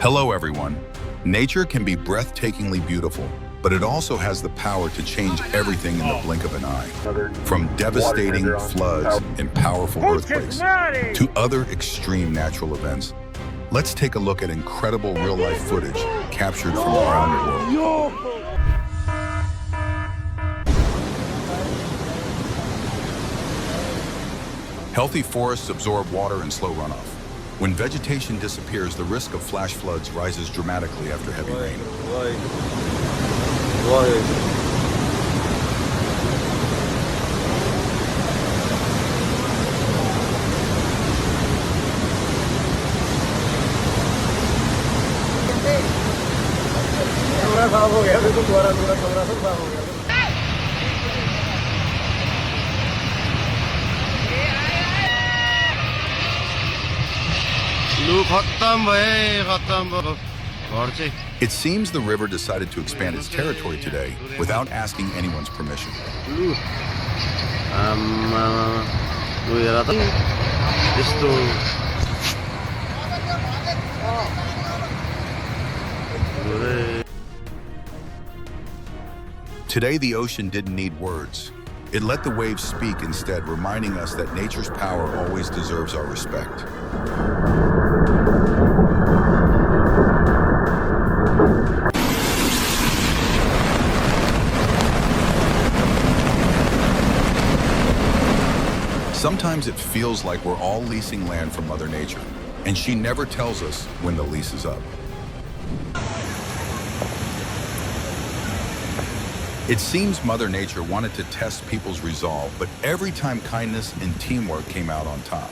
Hello everyone. Nature can be breathtakingly beautiful, but it also has the power to change everything in the blink of an eye. From devastating floods and powerful earthquakes to other extreme natural events. Let's take a look at incredible real-life footage captured from around the world. Healthy forests absorb water and slow runoff. When vegetation disappears, the risk of flash floods rises dramatically after heavy rain. It seems the river decided to expand its territory today without asking anyone's permission. Today the ocean didn't need words. It let the waves speak instead, reminding us that nature's power always deserves our respect. Sometimes it feels like we're all leasing land from Mother Nature, and she never tells us when the lease is up. It seems Mother Nature wanted to test people's resolve, but every time kindness and teamwork came out on top.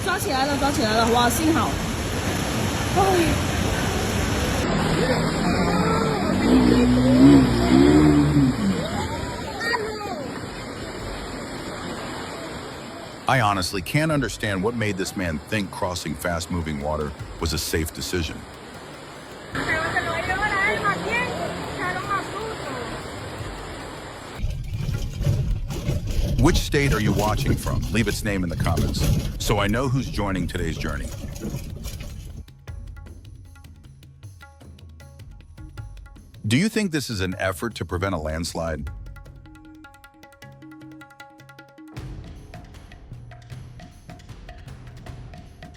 抓起来了，抓起来了！哇，幸好。I honestly can't understand what made this man think crossing fast-moving water was a safe decision. Which state are you watching from? Leave its name in the comments, so I know who's joining today's journey. Do you think this is an effort to prevent a landslide?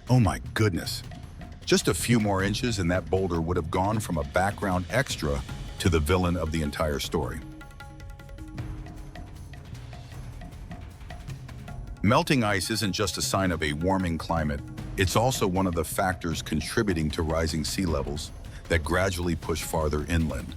Oh my goodness. Just a few more inches and that boulder would have gone from a background extra to the villain of the entire story. Melting ice isn't just a sign of a warming climate, it's also one of the factors contributing to rising sea levels that gradually push farther inland.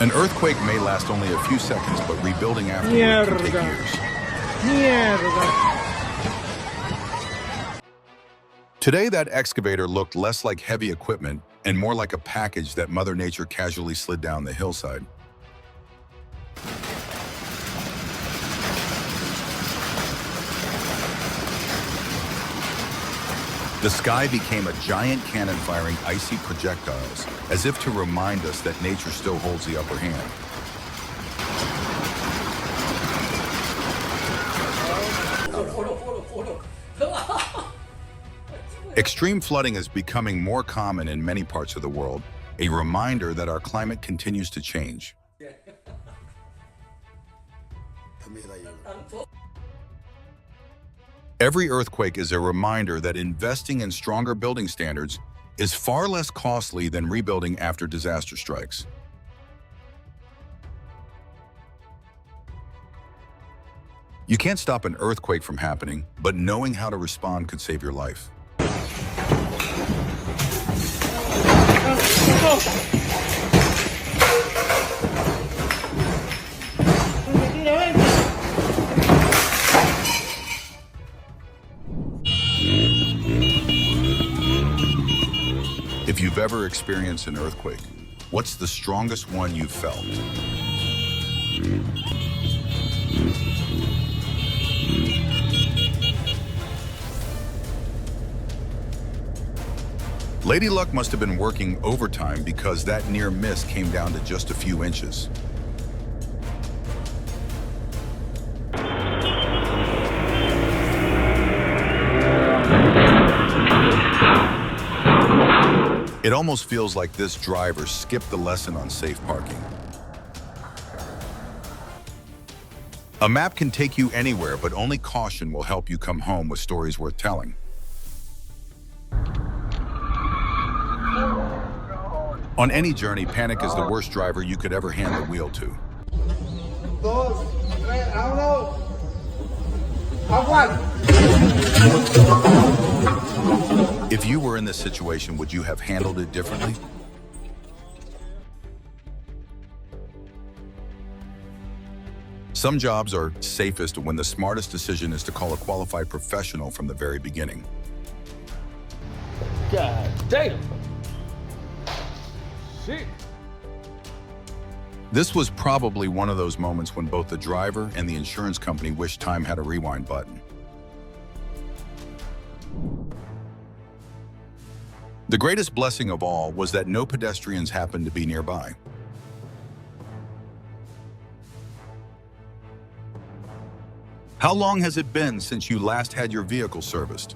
An earthquake may last only a few seconds, but rebuilding afterward can take years. Today, that excavator looked less like heavy equipment and more like a package that Mother Nature casually slid down the hillside. The sky became a giant cannon firing icy projectiles, as if to remind us that nature still holds the upper hand. Extreme flooding is becoming more common in many parts of the world, a reminder that our climate continues to change. Every earthquake is a reminder that investing in stronger building standards is far less costly than rebuilding after disaster strikes. You can't stop an earthquake from happening, but knowing how to respond could save your life. If you've ever experienced an earthquake, what's the strongest one you've felt? Lady Luck must have been working overtime because that near miss came down to just a few inches. It almost feels like this driver skipped the lesson on safe parking. A map can take you anywhere, but only caution will help you come home with stories worth telling. On any journey, panic is the worst driver you could ever hand the wheel to. If you were in this situation, would you have handled it differently? Some jobs are safest when the smartest decision is to call a qualified professional from the very beginning. God damn. Shit. This was probably one of those moments when both the driver and the insurance company wished time had a rewind button. The greatest blessing of all was that no pedestrians happened to be nearby. How long has it been since you last had your vehicle serviced?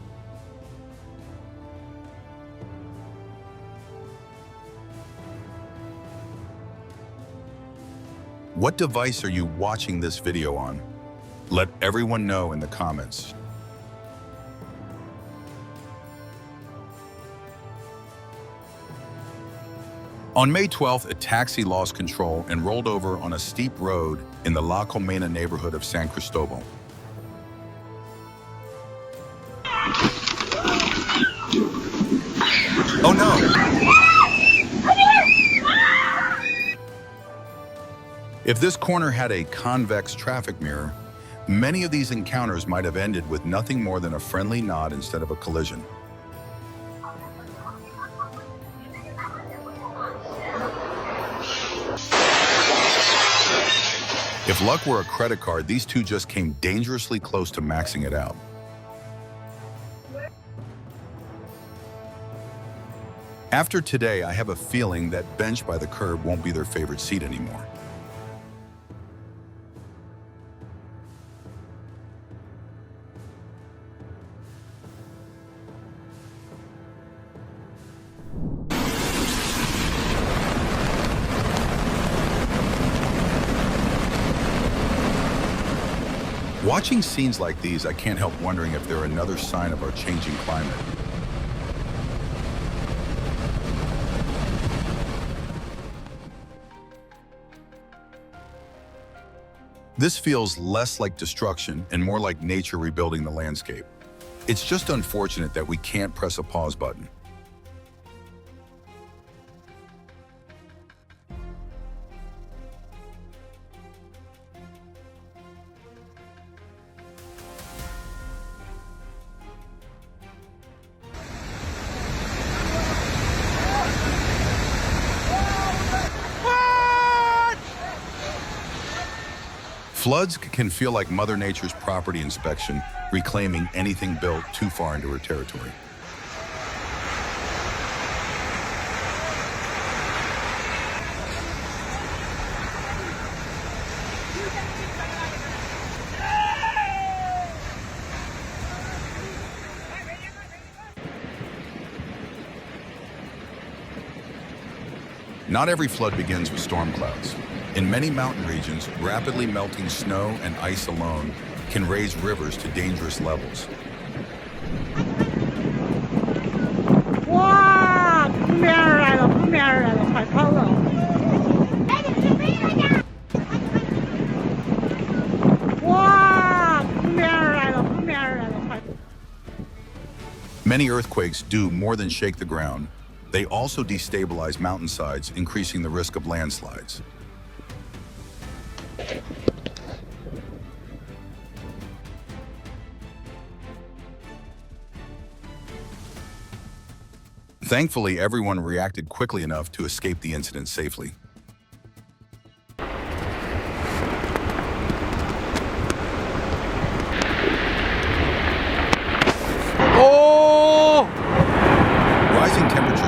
What device are you watching this video on? Let everyone know in the comments. On May 12th, a taxi lost control and rolled over on a steep road in the La Colmena neighborhood of San Cristobal. Oh no! If this corner had a convex traffic mirror, many of these encounters might have ended with nothing more than a friendly nod instead of a collision. If luck were a credit card, these two just came dangerously close to maxing it out. After today, I have a feeling that bench by the curb won't be their favorite seat anymore. Watching scenes like these, I can't help wondering if they're another sign of our changing climate. This feels less like destruction and more like nature rebuilding the landscape. It's just unfortunate that we can't press a pause button. Floods can feel like Mother Nature's property inspection, reclaiming anything built too far into her territory. Not every flood begins with storm clouds. In many mountain regions, rapidly melting snow and ice alone can raise rivers to dangerous levels. Wow! 扑面而来了，扑面而来了，快跑了！哇！扑面而来了，扑面而来了，快！ Many earthquakes do more than shake the ground. They also destabilize mountainsides, increasing the risk of landslides. Thankfully, everyone reacted quickly enough to escape the incident safely. Oh! Rising temperatures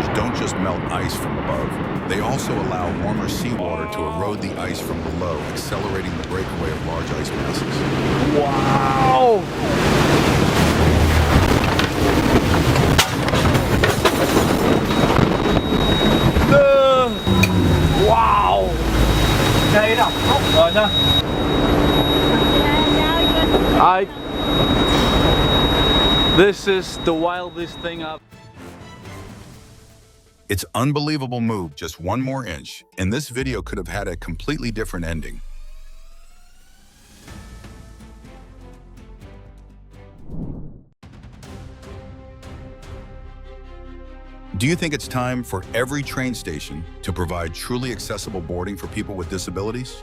They also allow warmer seawater to erode the ice from below, accelerating the breakaway of large ice masses. Wow! Wow! This is the wildest thing I've... Its unbelievable move just one more inch, and this video could have had a completely different ending. Do you think it's time for every train station to provide truly accessible boarding for people with disabilities?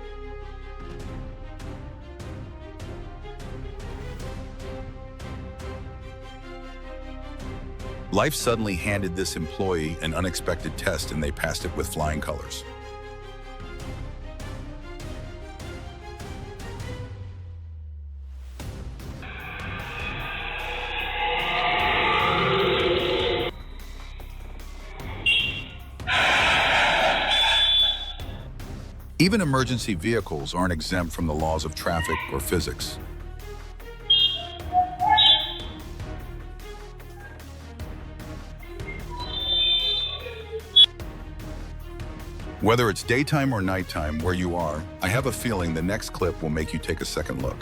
Life suddenly handed this employee an unexpected test and they passed it with flying colors. Even emergency vehicles aren't exempt from the laws of traffic or physics. Whether it's daytime or nighttime where you are, I have a feeling the next clip will make you take a second look.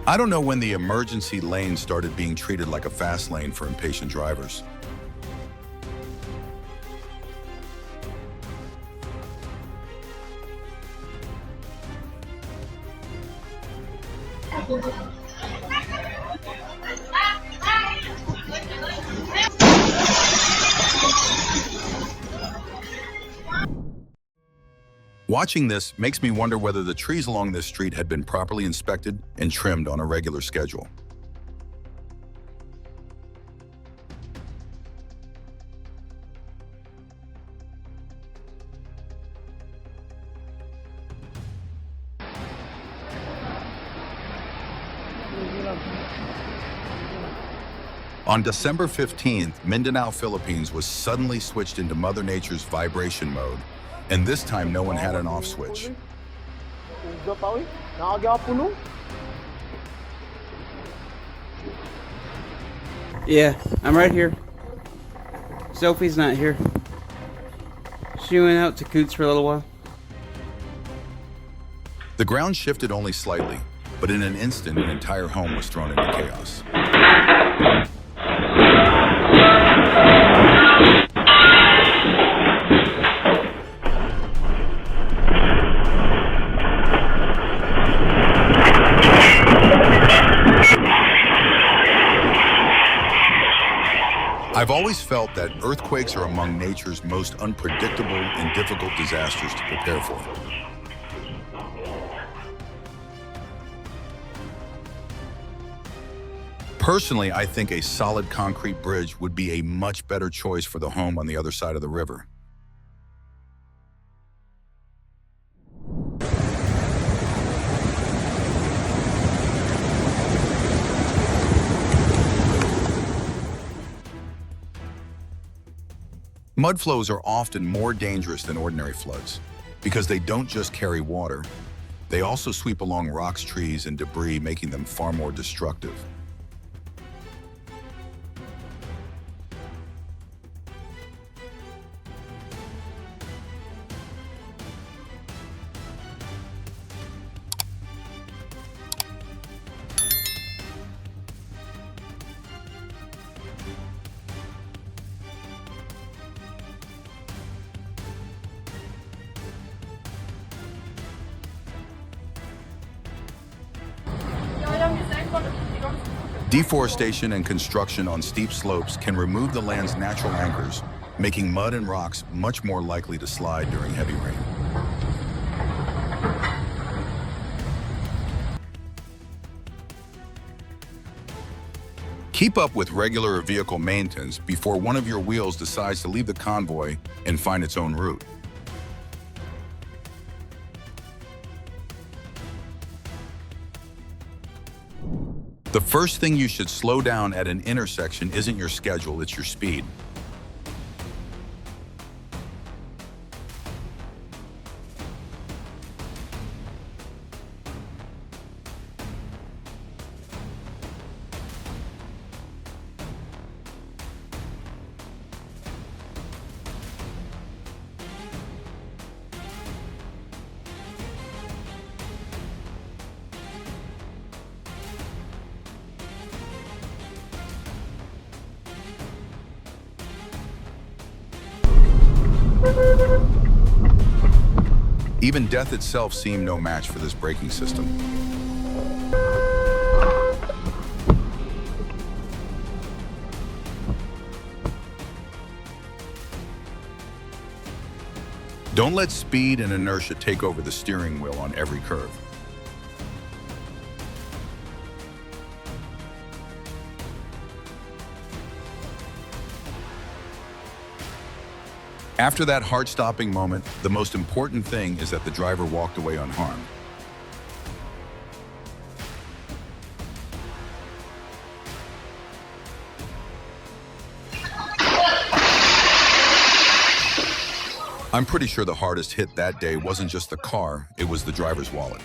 I don't know when the emergency lane started being treated like a fast lane for impatient drivers. Watching this makes me wonder whether the trees along this street had been properly inspected and trimmed on a regular schedule. On December 15th, Mindanao, Philippines was suddenly switched into Mother Nature's vibration mode, and this time no one had an off switch. Yeah, I'm right here. Sophie's not here. She went out to Coots for a little while. The ground shifted only slightly, but in an instant, an entire home was thrown into chaos. I've always felt that earthquakes are among nature's most unpredictable and difficult disasters to prepare for. Personally, I think a solid concrete bridge would be a much better choice for the home on the other side of the river. Mud flows are often more dangerous than ordinary floods because they don't just carry water, they also sweep along rocks, trees, and debris, making them far more destructive. Deforestation and construction on steep slopes can remove the land's natural anchors, making mud and rocks much more likely to slide during heavy rain. Keep up with regular vehicle maintenance before one of your wheels decides to leave the convoy and find its own route. The first thing you should slow down at an intersection isn't your schedule, it's your speed. Even death itself seemed no match for this braking system. Don't let speed and inertia take over the steering wheel on every curve. After that heart-stopping moment, the most important thing is that the driver walked away unharmed. I'm pretty sure the hardest hit that day wasn't just the car, it was the driver's wallet.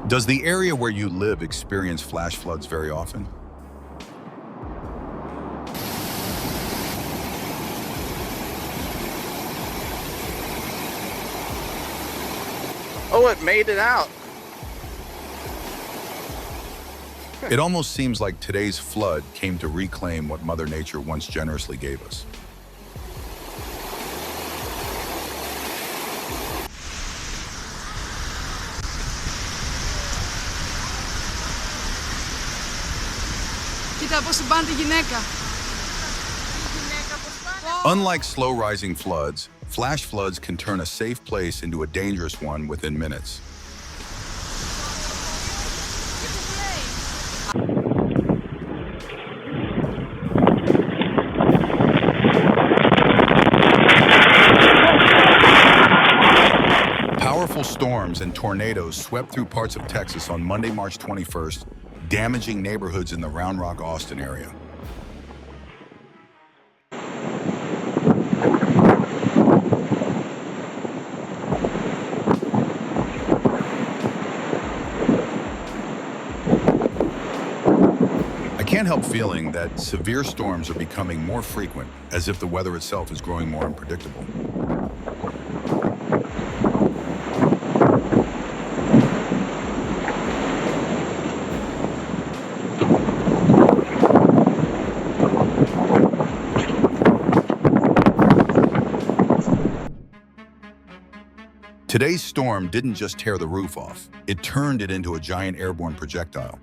Does the area where you live experience flash floods very often? Oh, it made it out. It almost seems like today's flood came to reclaim what Mother Nature once generously gave us. Κοίτα πώς συμπάνει τη γυναίκα. Unlike slow-rising floods, flash floods can turn a safe place into a dangerous one within minutes. Powerful storms and tornadoes swept through parts of Texas on Monday, March 21st, damaging neighborhoods in the Round Rock, Austin area. I can't help feeling that severe storms are becoming more frequent, as if the weather itself is growing more unpredictable. Today's storm didn't just tear the roof off, it turned it into a giant airborne projectile.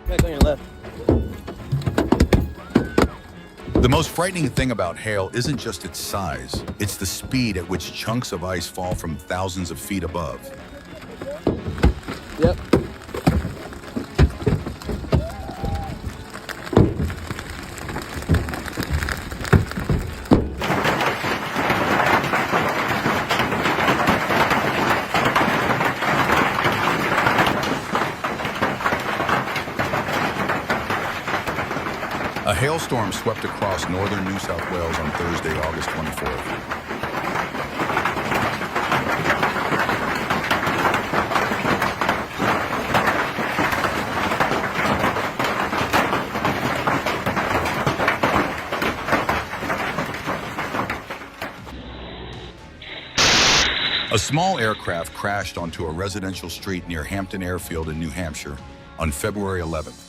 Back on your left. The most frightening thing about hail isn't just its size, it's the speed at which chunks of ice fall from thousands of feet above. Yep. A hailstorm swept across northern New South Wales on Thursday, August 24th. A small aircraft crashed onto a residential street near Hampton Airfield in New Hampshire on February 11th.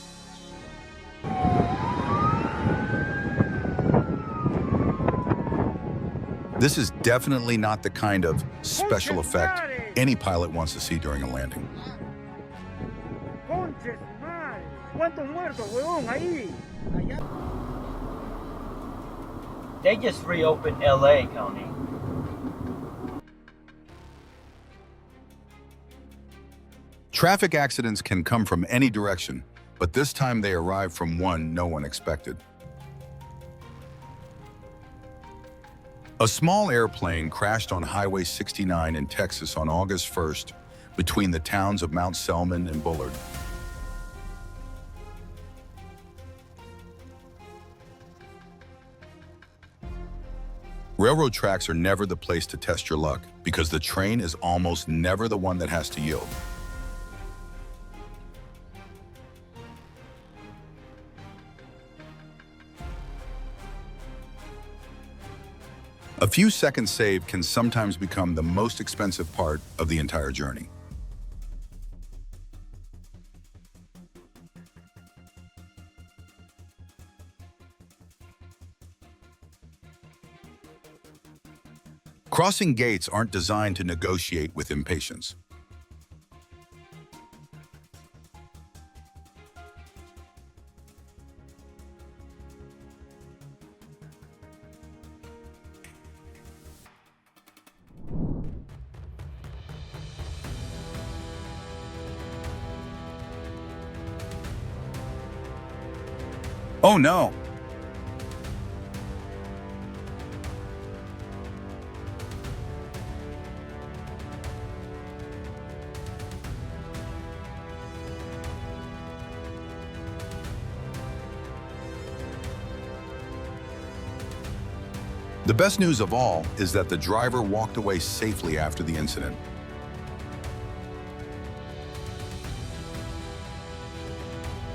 This is definitely not the kind of special effect any pilot wants to see during a landing. They just reopened LA, Tony. Traffic accidents can come from any direction, but this time they arrive from one no one expected. A small airplane crashed on Highway 69 in Texas on August 1st between the towns of Mount Selman and Bullard. Railroad tracks are never the place to test your luck because the train is almost never the one that has to yield. A few seconds saved can sometimes become the most expensive part of the entire journey. Crossing gates aren't designed to negotiate with impatience. Oh no! The best news of all is that the driver walked away safely after the incident.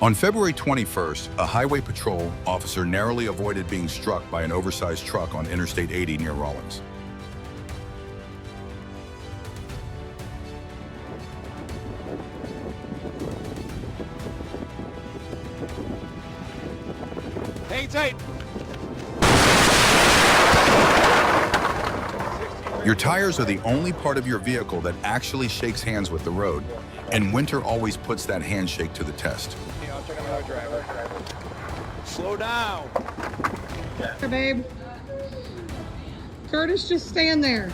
On February 21st, a highway patrol officer narrowly avoided being struck by an oversized truck on Interstate 80 near Rawlins. Hang tight. Your tires are the only part of your vehicle that actually shakes hands with the road, and winter always puts that handshake to the test. I'll check another driver. Slow down. Hey, babe. Curtis, just stand there.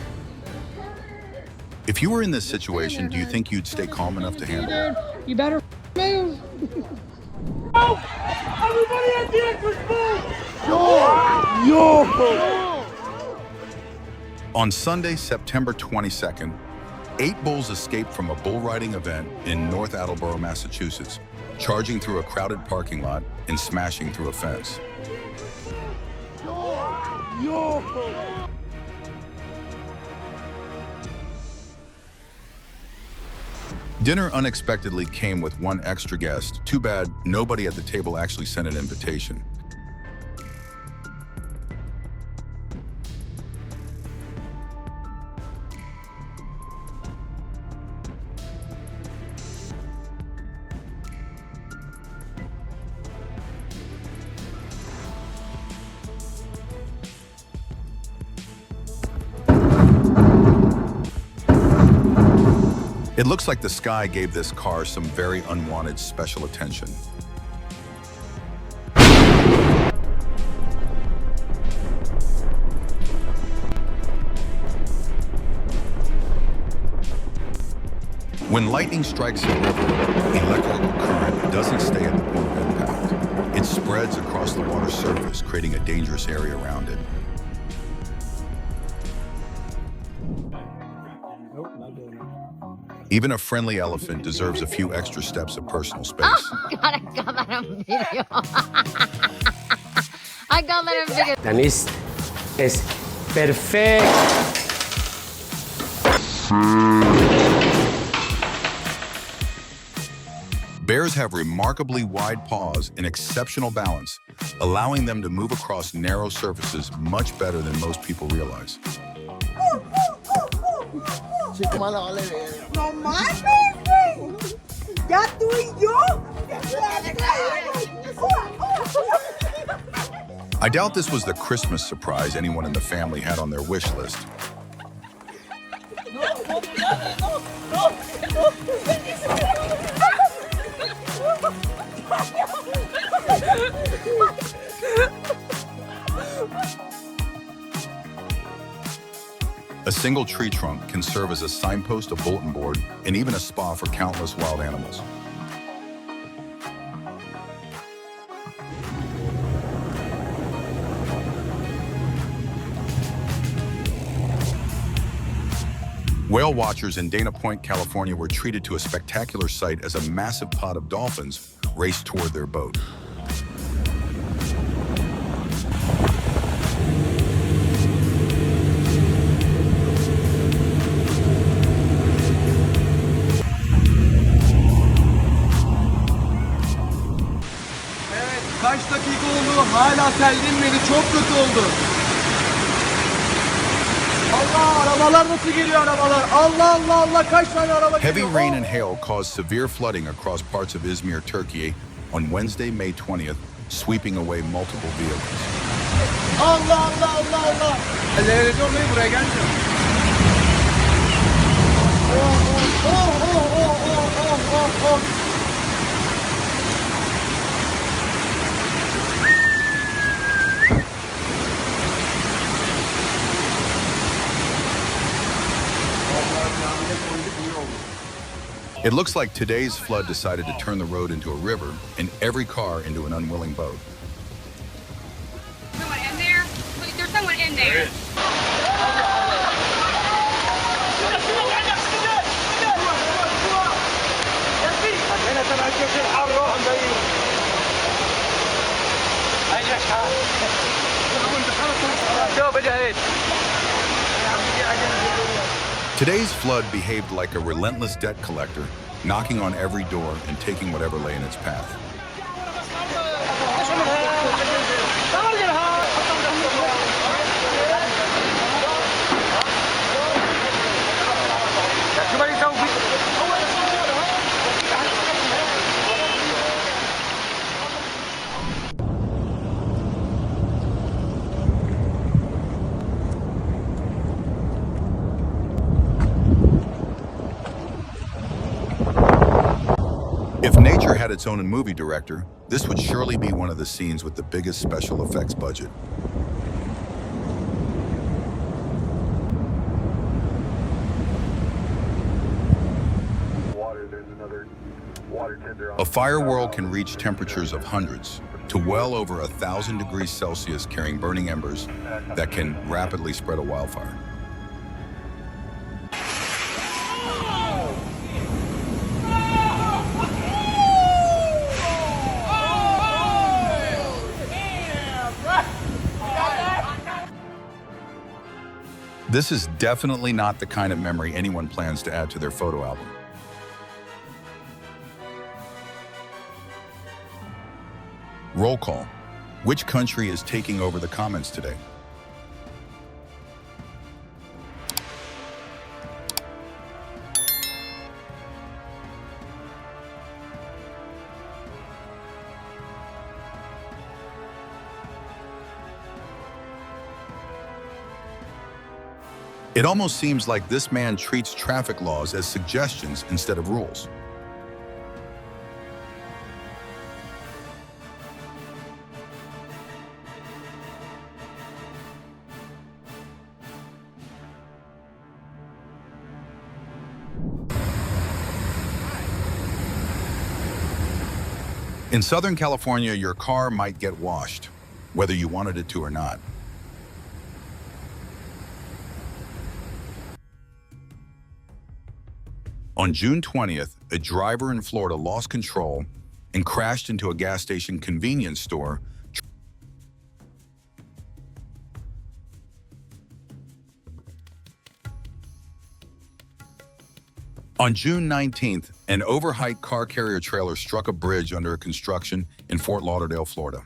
If you were in this situation, do you think you'd stay calm enough to handle it? Dude, you better move. Everybody at the exit, move! Yo! On Sunday, September 22nd, 8 bulls escaped from a bull riding event in North Attleboro, Massachusetts, charging through a crowded parking lot and smashing through a fence. Dinner unexpectedly came with one extra guest. Too bad nobody at the table actually sent an invitation. It looks like the sky gave this car some very unwanted special attention. When lightning strikes a river, electrical current doesn't stay at the point of impact. It spreads across the water's surface, creating a dangerous area around it. Even a friendly elephant deserves a few extra steps of personal space. Oh, God, I got that on video. I got that on video. Denise es perfect. Bears have remarkably wide paws and exceptional balance, allowing them to move across narrow surfaces much better than most people realize. No más, baby. Ya tú y yo. I doubt this was the Christmas surprise anyone in the family had on their wish list. A single tree trunk can serve as a signpost, a bulletin board, and even a spa for countless wild animals. Whale watchers in Dana Point, California were treated to a spectacular sight as a massive pod of dolphins raced toward their boat. Evet, kaç dakika oldu? Hala tel dinmedi. Çok kötü oldu. Allah, arabalar nasıl geliyor arabalar? Allah Allah Allah, kaç tane araba Heavy geliyor? rain and hail caused severe flooding across parts of Izmir, Turkey on Wednesday, May 20th, sweeping away multiple vehicles. Allah Allah Allah Allah. Televizyon Bey buraya gelmiyor. Oh oh oh oh oh oh oh oh. It looks like today's flood decided to turn the road into a river and every car into an unwilling boat. Someone in there? Wait, there's someone in there. Today's flood behaved like a relentless debt collector, knocking on every door and taking whatever lay in its path. If nature had its own movie director, this would surely be one of the scenes with the biggest special effects budget. A fire world can reach temperatures of hundreds to well over 1,000 degrees Celsius, carrying burning embers that can rapidly spread a wildfire. This is definitely not the kind of memory anyone plans to add to their photo album. Roll call. Which country is taking over the comments today? It almost seems like this man treats traffic laws as suggestions instead of rules. In Southern California, your car might get washed, whether you wanted it to or not. On June 20th, a driver in Florida lost control and crashed into a gas station convenience store. On June 19th, an overheight car carrier trailer struck a bridge under construction in Fort Lauderdale, Florida.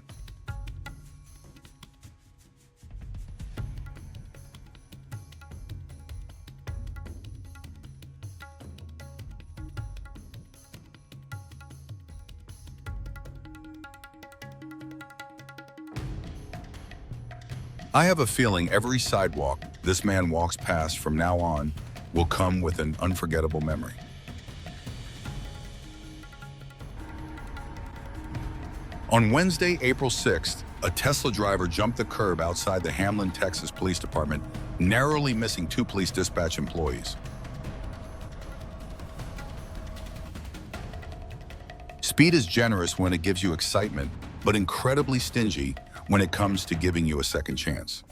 I have a feeling every sidewalk this man walks past from now on will come with an unforgettable memory. On Wednesday, April 6th, a Tesla driver jumped the curb outside the Hamlin, Texas Police Department, narrowly missing 2 police dispatch employees. Speed is generous when it gives you excitement, but incredibly stingy when it comes to giving you a second chance.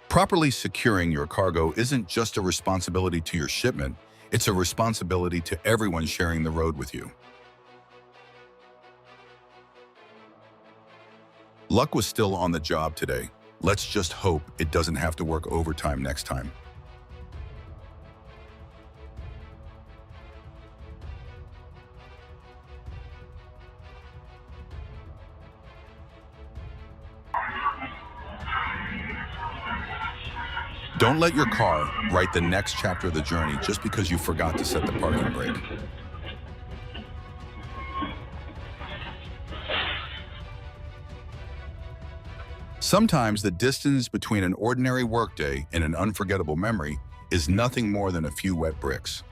Properly securing your cargo isn't just a responsibility to your shipment, it's a responsibility to everyone sharing the road with you. Luck was still on the job today. Let's just hope it doesn't have to work overtime next time. Don't let your car write the next chapter of the journey just because you forgot to set the parking brake. Sometimes the distance between an ordinary workday and an unforgettable memory is nothing more than a few wet bricks.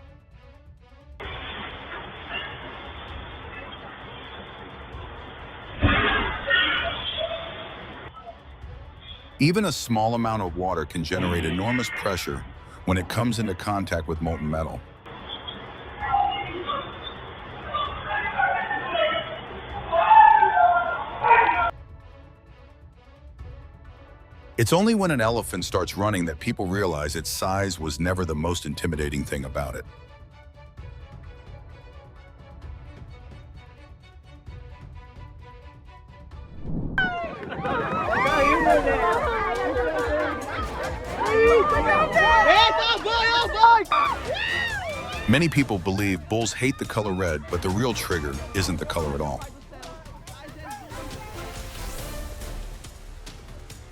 Even a small amount of water can generate enormous pressure when it comes into contact with molten metal. It's only when an elephant starts running that people realize its size was never the most intimidating thing about it. Many people believe bulls hate the color red, but the real trigger isn't the color at all.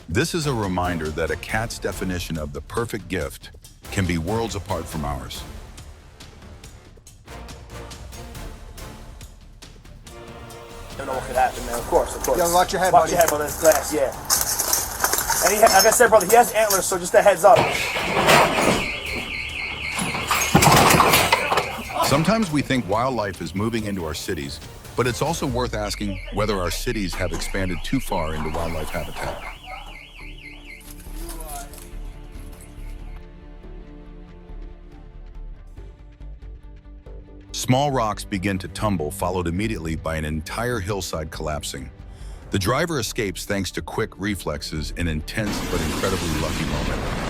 This is a reminder that a cat's definition of the perfect gift can be worlds apart from ours. Don't know what could happen, man. Of course. You gotta watch your head, Watch buddy. your head, brother. It's glass, yeah. And he, like I said, brother, he has antlers, so just a heads up. Sometimes we think wildlife is moving into our cities, but it's also worth asking whether our cities have expanded too far into wildlife habitat. Small rocks begin to tumble, followed immediately by an entire hillside collapsing. The driver escapes thanks to quick reflexes, an intense but incredibly lucky moment.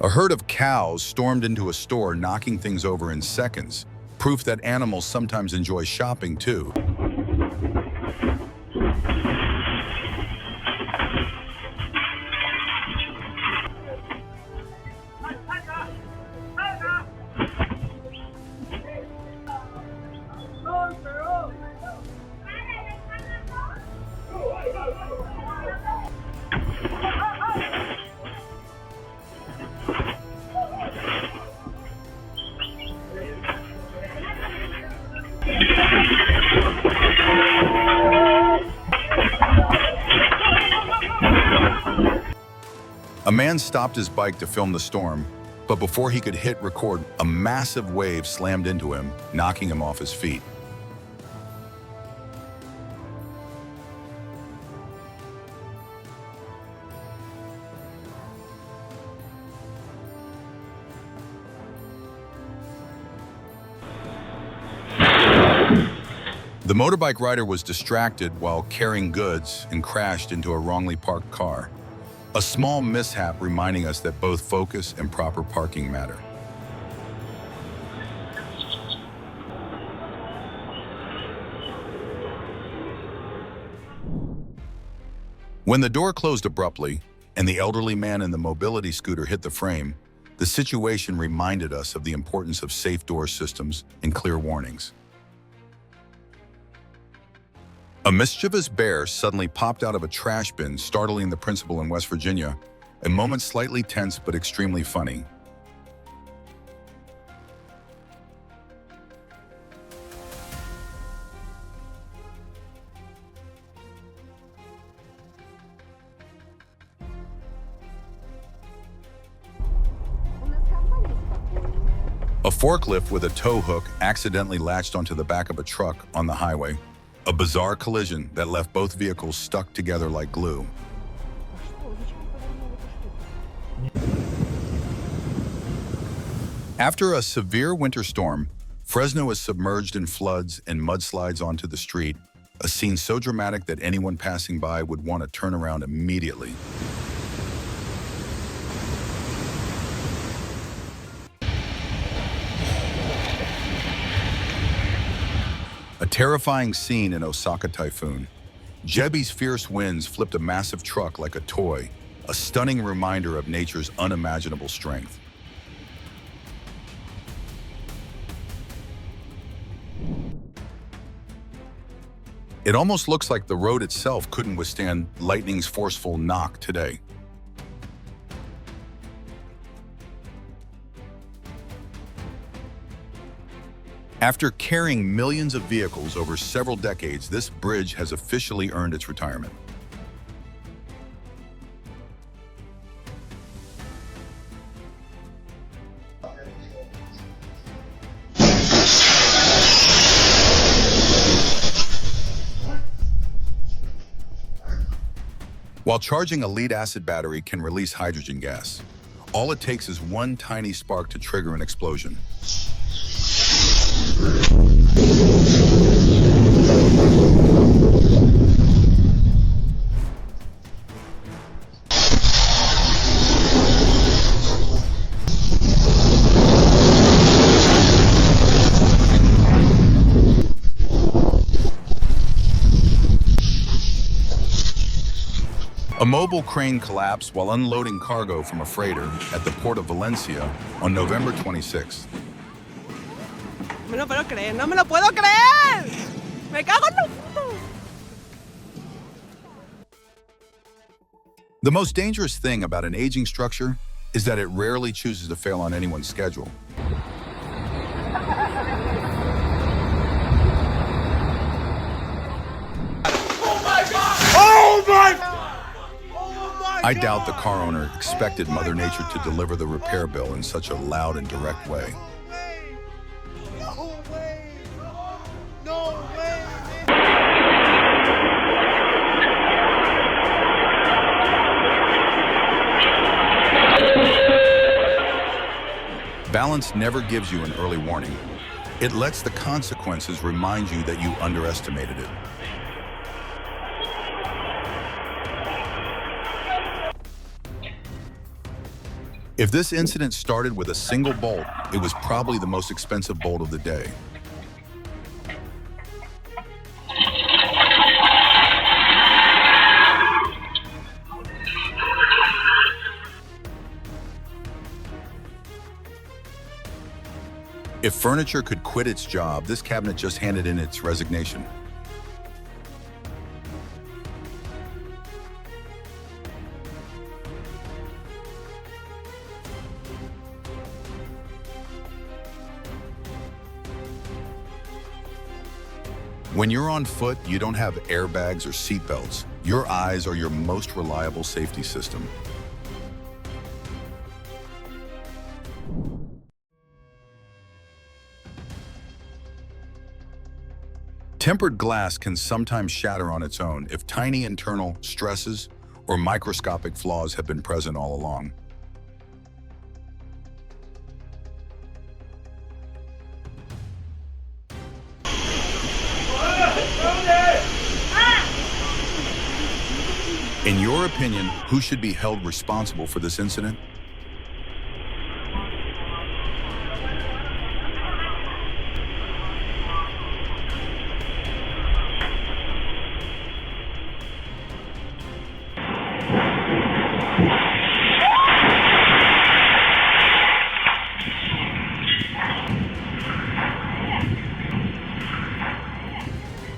A herd of cows stormed into a store, knocking things over in seconds, proof that animals sometimes enjoy shopping too. A man stopped his bike to film the storm, but before he could hit record, a massive wave slammed into him, knocking him off his feet. The motorbike rider was distracted while carrying goods and crashed into a wrongly parked car. A small mishap reminding us that both focus and proper parking matter. When the door closed abruptly and the elderly man in the mobility scooter hit the frame, the situation reminded us of the importance of safe door systems and clear warnings. A mischievous bear suddenly popped out of a trash bin, startling the principal in West Virginia, a moment slightly tense but extremely funny. A forklift with a tow hook accidentally latched onto the back of a truck on the highway. A bizarre collision that left both vehicles stuck together like glue. After a severe winter storm, Fresno is submerged in floods and mudslides onto the street, a scene so dramatic that anyone passing by would want to turn around immediately. A terrifying scene in Osaka typhoon. Jebi's fierce winds flipped a massive truck like a toy, a stunning reminder of nature's unimaginable strength. It almost looks like the road itself couldn't withstand lightning's forceful knock today. After carrying millions of vehicles over several decades, this bridge has officially earned its retirement. While charging a lead-acid battery can release hydrogen gas, all it takes is one tiny spark to trigger an explosion. A mobile crane collapsed while unloading cargo from a freighter at the port of Valencia on November 26th. No me lo puedo creer, no me lo puedo creer. Me cago en lo puto. The most dangerous thing about an aging structure is that it rarely chooses to fail on anyone's schedule. I doubt the car owner expected Mother Nature to deliver the repair bill in such a loud and direct way. No way! No way! Balance never gives you an early warning. It lets the consequences remind you that you underestimated it. If this incident started with a single bolt, it was probably the most expensive bolt of the day. If furniture could quit its job, this cabinet just handed in its resignation. When you're on foot, you don't have airbags or seatbelts. Your eyes are your most reliable safety system. Tempered glass can sometimes shatter on its own if tiny internal stresses or microscopic flaws have been present all along. In your opinion, who should be held responsible for this incident?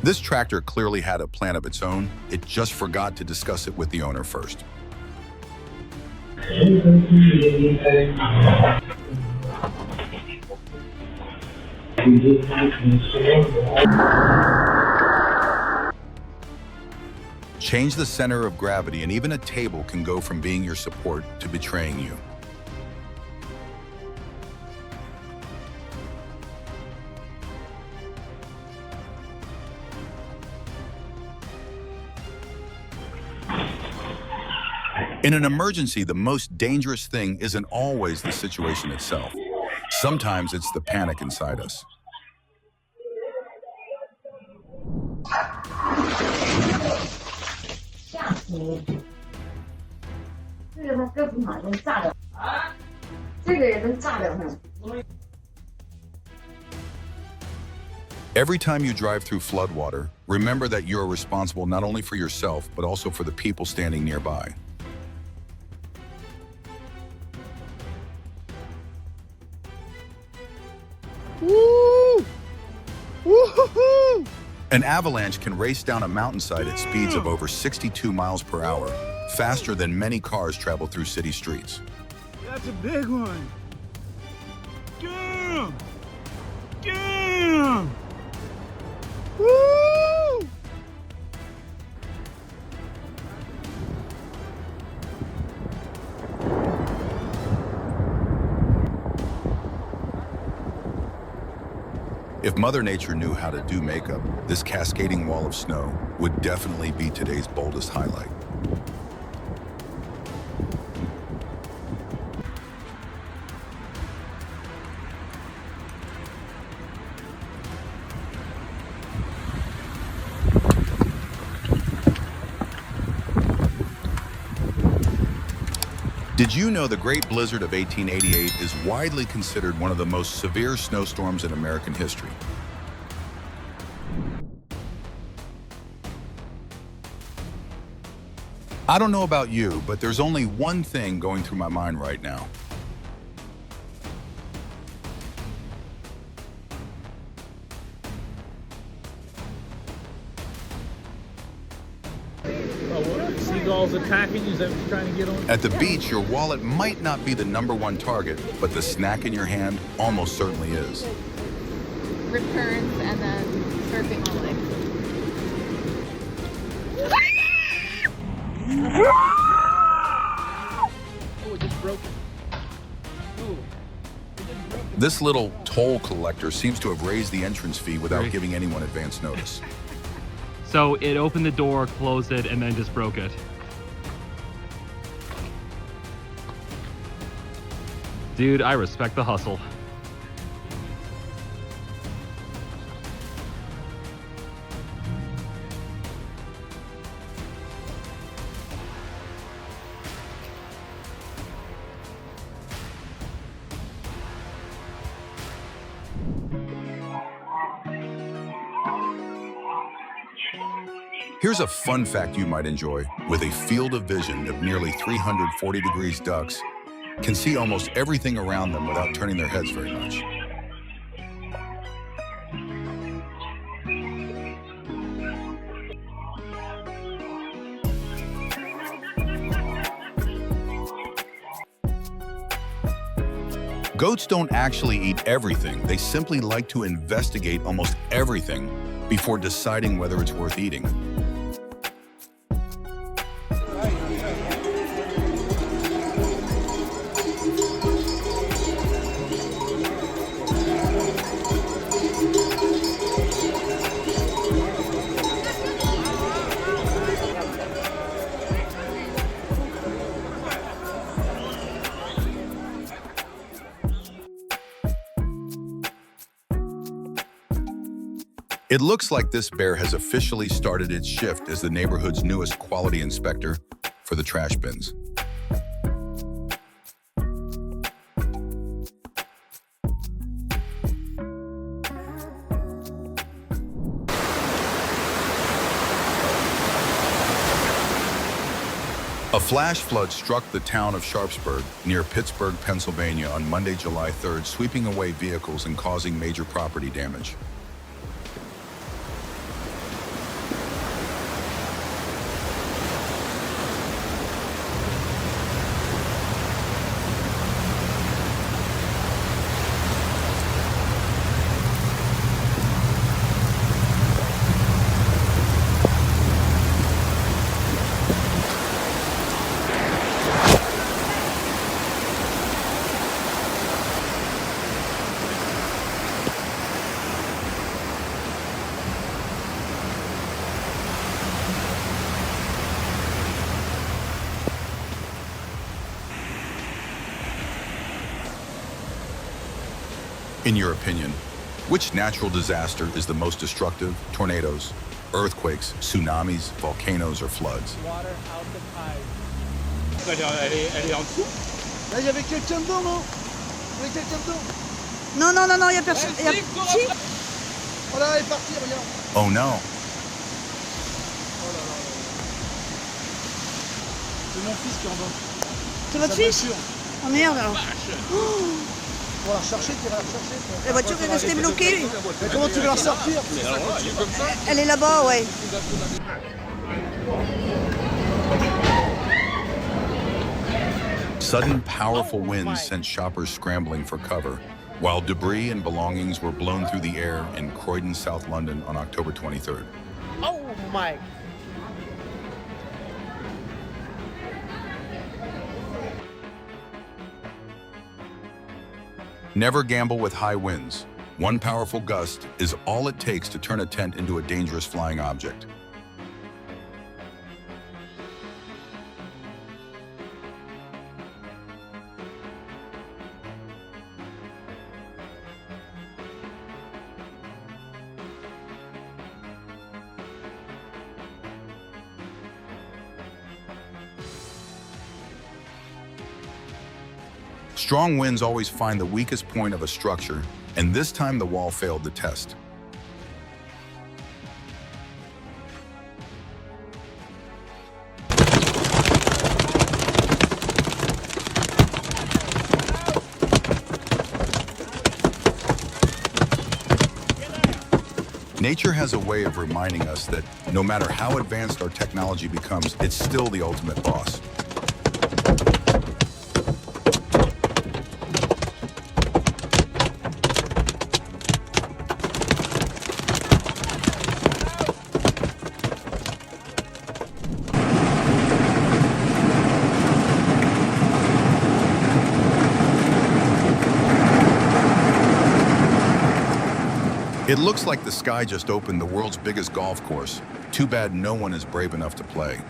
This tractor clearly had a plan of its own. It just forgot to discuss it with the owner first. Change the center of gravity, and even a table can go from being your support to betraying you. In an emergency, the most dangerous thing isn't always the situation itself. Sometimes it's the panic inside us. Every time you drive through floodwater, remember that you are responsible not only for yourself, but also for the people standing nearby. Woo! Woo-hoo-hoo! An avalanche can race down a mountainside at speeds of over 62 miles per hour, faster than many cars travel through city streets. That's a big one. Damn! Damn! Woo! If Mother Nature knew how to do makeup, this cascading wall of snow would definitely be today's boldest highlight. Did you know the Great Blizzard of 1888 is widely considered one of the most severe snowstorms in American history? I don't know about you, but there's only one thing going through my mind right now. Seagulls attacking you? Is that what you're trying to get on? At the beach, your wallet might not be the #1 target, but the snack in your hand almost certainly is. Returns and then surfing all day. Oh, it just broke. This little toll collector seems to have raised the entrance fee without giving anyone advance notice. So it opened the door, closed it, and then just broke it. Dude, I respect the hustle. Here's a fun fact you might enjoy. With a field of vision of nearly 340 degrees, ducks can see almost everything around them without turning their heads very much. Goats don't actually eat everything. They simply like to investigate almost everything before deciding whether it's worth eating. It looks like this bear has officially started its shift as the neighborhood's newest quality inspector for the trash bins. A flash flood struck the town of Sharpsburg near Pittsburgh, Pennsylvania on Monday, July 3rd, sweeping away vehicles and causing major property damage. In your opinion, which natural disaster is the most destructive? Tornadoes, earthquakes, tsunamis, volcanoes, or floods? Water out the pipe. Elle est en dessous. Là, il y avait quelqu'un dedans, non? Il y avait quelqu'un dedans. Non, non, non, non, il y a personne. Si. Voilà, elle est partie, regarde. Oh no. C'est mon fils qui est en bas. C'est votre fils? Oh merde alors. Pour la rechercher, tu vas la rechercher. La voiture est restée bloquée. Mais comment tu veux la sortir? Elle est là-bas, ouais. Sudden, powerful winds sent shoppers scrambling for cover, while debris and belongings were blown through the air in Croydon, South London on October 23rd. Oh my. Never gamble with high winds. One powerful gust is all it takes to turn a tent into a dangerous flying object. Strong winds always find the weakest point of a structure, and this time the wall failed the test. Nature has a way of reminding us that no matter how advanced our technology becomes, it's still the ultimate boss. It looks like the sky just opened the world's biggest golf course. Too bad no one is brave enough to play.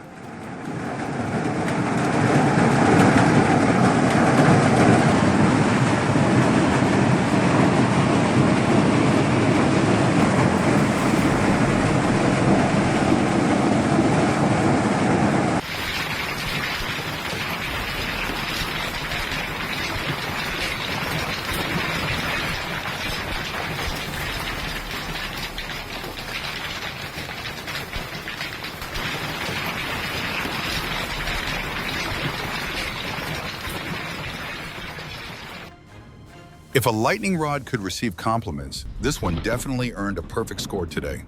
If a lightning rod could receive compliments, this one definitely earned a perfect score today.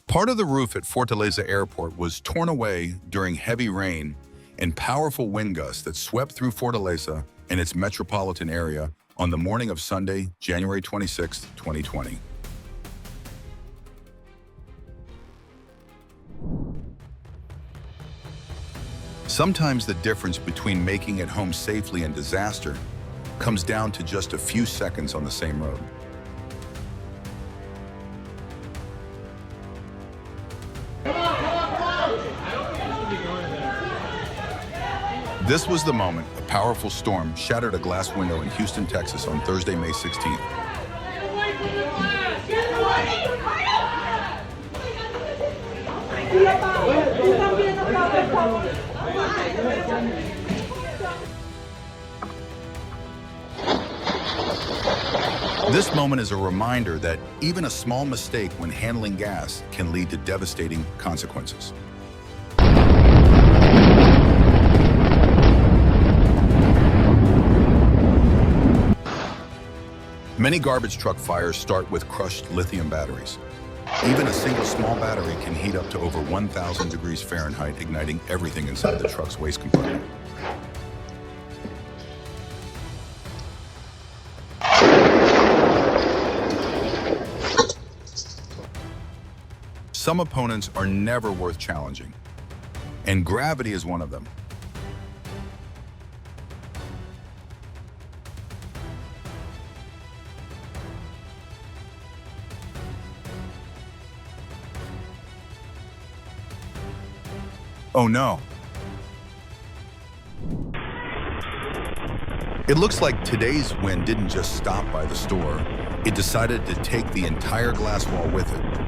Part of the roof at Fortaleza Airport was torn away during heavy rain and powerful wind gusts that swept through Fortaleza and its metropolitan area on the morning of Sunday, January 26, 2020. Sometimes the difference between making it home safely and disaster comes down to just a few seconds on the same road. This was the moment a powerful storm shattered a glass window in Houston, Texas on Thursday, May 16th. This moment is a reminder that even a small mistake when handling gas can lead to devastating consequences. Many garbage truck fires start with crushed lithium batteries. Even a single small battery can heat up to over 1,000 degrees Fahrenheit, igniting everything inside the truck's waste compartment. Some opponents are never worth challenging, and gravity is one of them. Oh no. It looks like today's wind didn't just stop by the store. It decided to take the entire glass wall with it.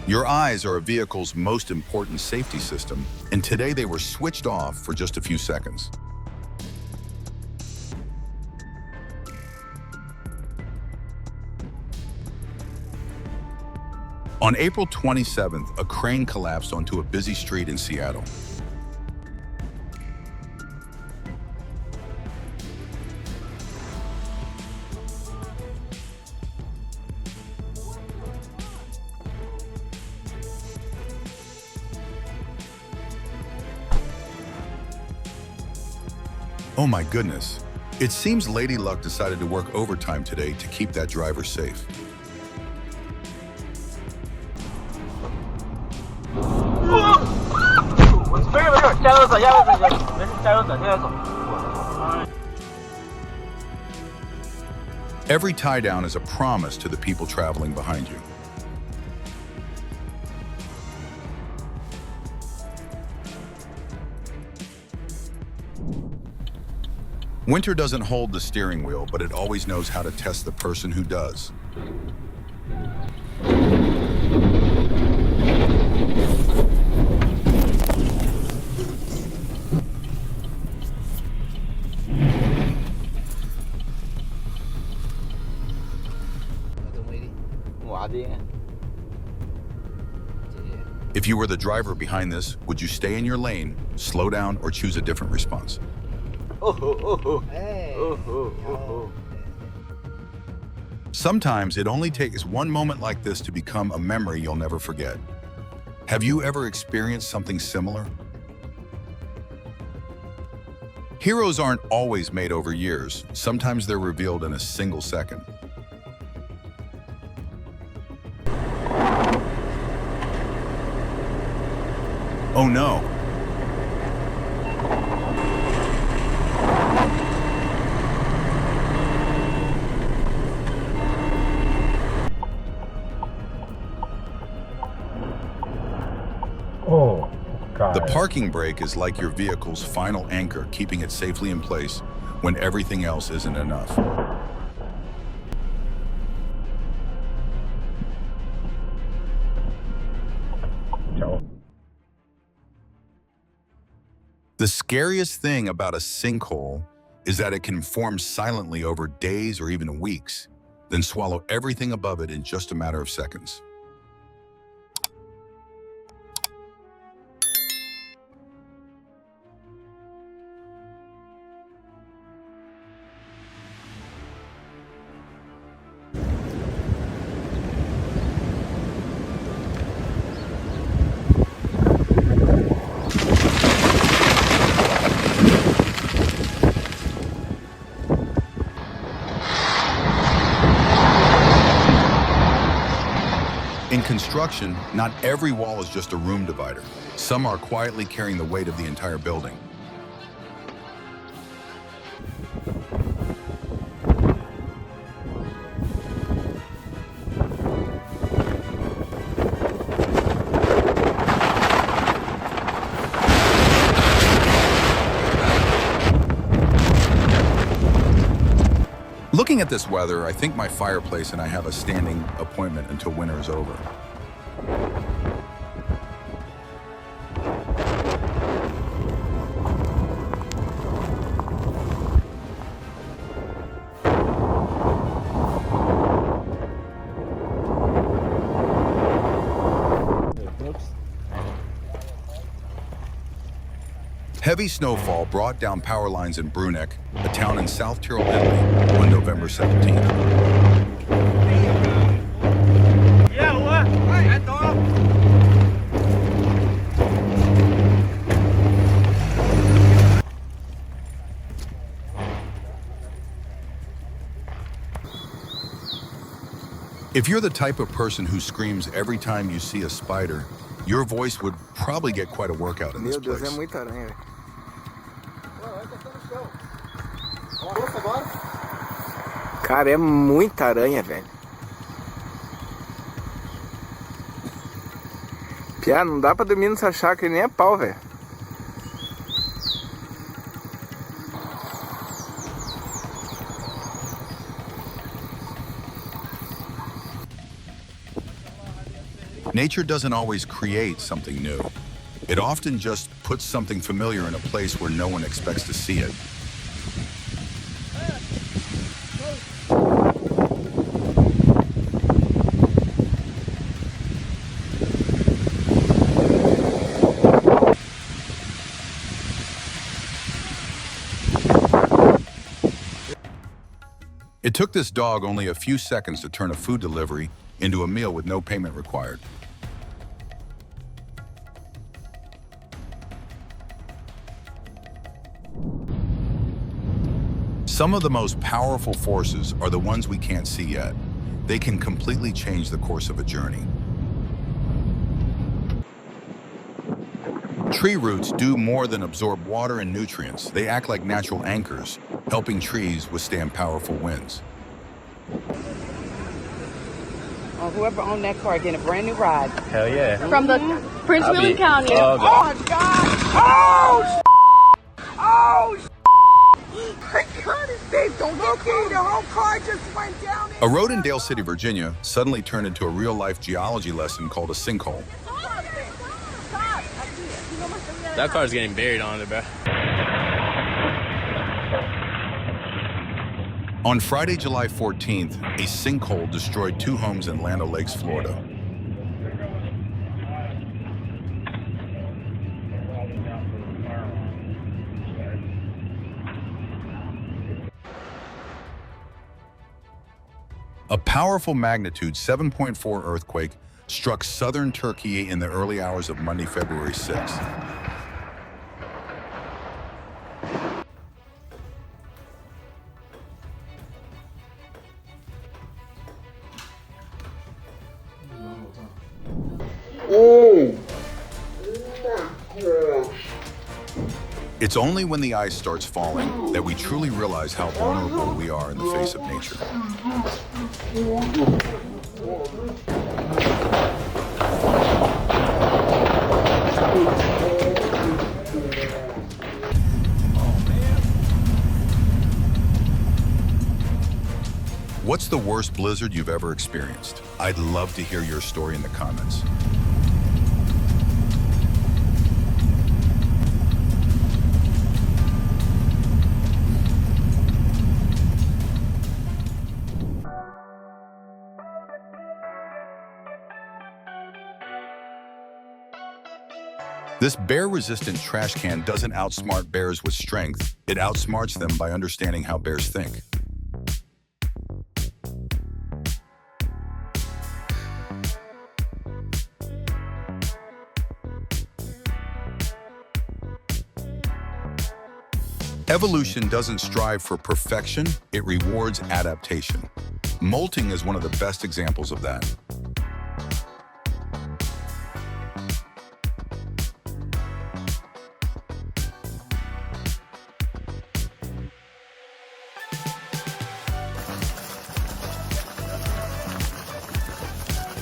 Your eyes are a vehicle's most important safety system, and today they were switched off for just a few seconds. On April 27th, a crane collapsed onto a busy street in Seattle. Oh my goodness. It seems Lady Luck decided to work overtime today to keep that driver safe. Every tie down is a promise to the people traveling behind you. Winter doesn't hold the steering wheel, but it always knows how to test the person who does. If you were the driver behind this, would you stay in your lane, slow down, or choose a different response? Sometimes it only takes one moment like this to become a memory you'll never forget. Have you ever experienced something similar? Heroes aren't always made over years. Sometimes they're revealed in a single second. Oh no. Oh, God. The parking brake is like your vehicle's final anchor, keeping it safely in place when everything else isn't enough. The scariest thing about a sinkhole is that it can form silently over days or even weeks, then swallow everything above it in just a matter of seconds. In construction, not every wall is just a room divider. Some are quietly carrying the weight of the entire building. Looking at this weather, I think my fireplace and I have a standing appointment until winter is over. Heavy snowfall brought down power lines in Bruneck, a town in South Tyrol, Italy, on November 17th. If you're the type of person who screams every time you see a spider, your voice would probably get quite a workout in this Meu Deus, é place. muita aranha, velho. Cara, é muita aranha, velho. Piá, não dá pra dormir nessa chácara nem a pau, velho. Nature doesn't always create something new. It often just puts something familiar in a place where no one expects to see it. It took this dog only a few seconds to turn a food delivery into a meal with no payment required. Some of the most powerful forces are the ones we can't see yet. They can completely change the course of a journey. Tree roots do more than absorb water and nutrients. They act like natural anchors, helping trees withstand powerful winds. Whoever owned that car getting a brand new ride. Hell yeah. From the Prince William County. Oh, God. Oh, God! Oh, oh, don't look, the whole car just went down. A road in Dale City, Virginia, suddenly turned into a real-life geology lesson called a sinkhole. That car's getting buried on it, bro. On Friday, July 14th, a sinkhole destroyed 2 homes in Land O'Lakes, Florida. A powerful magnitude 7.4 earthquake struck southern Turkey in the early hours of Monday, February 6th. It's only when the ice starts falling that we truly realize how vulnerable we are in the face of nature. What's the worst blizzard you've ever experienced? I'd love to hear your story in the comments. This bear-resistant trash can doesn't outsmart bears with strength. It outsmarts them by understanding how bears think. Evolution doesn't strive for perfection, it rewards adaptation. Molting is one of the best examples of that.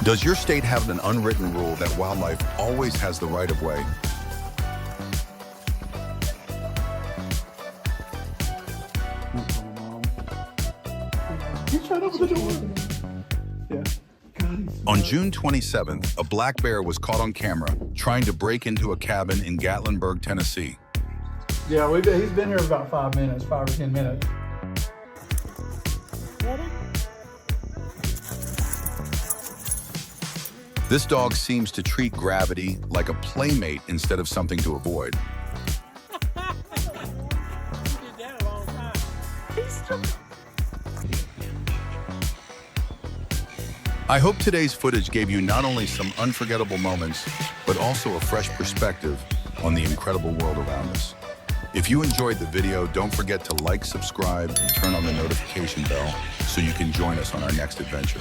Does your state have an unwritten rule that wildlife always has the right of way? On June 27th, a black bear was caught on camera trying to break into a cabin in Gatlinburg, Tennessee. Yeah, he's been here about 5 minutes, 5 or 10 minutes. This dog seems to treat gravity like a playmate instead of something to avoid. I hope today's footage gave you not only some unforgettable moments, but also a fresh perspective on the incredible world around us. If you enjoyed the video, don't forget to like, subscribe, and turn on the notification bell so you can join us on our next adventure.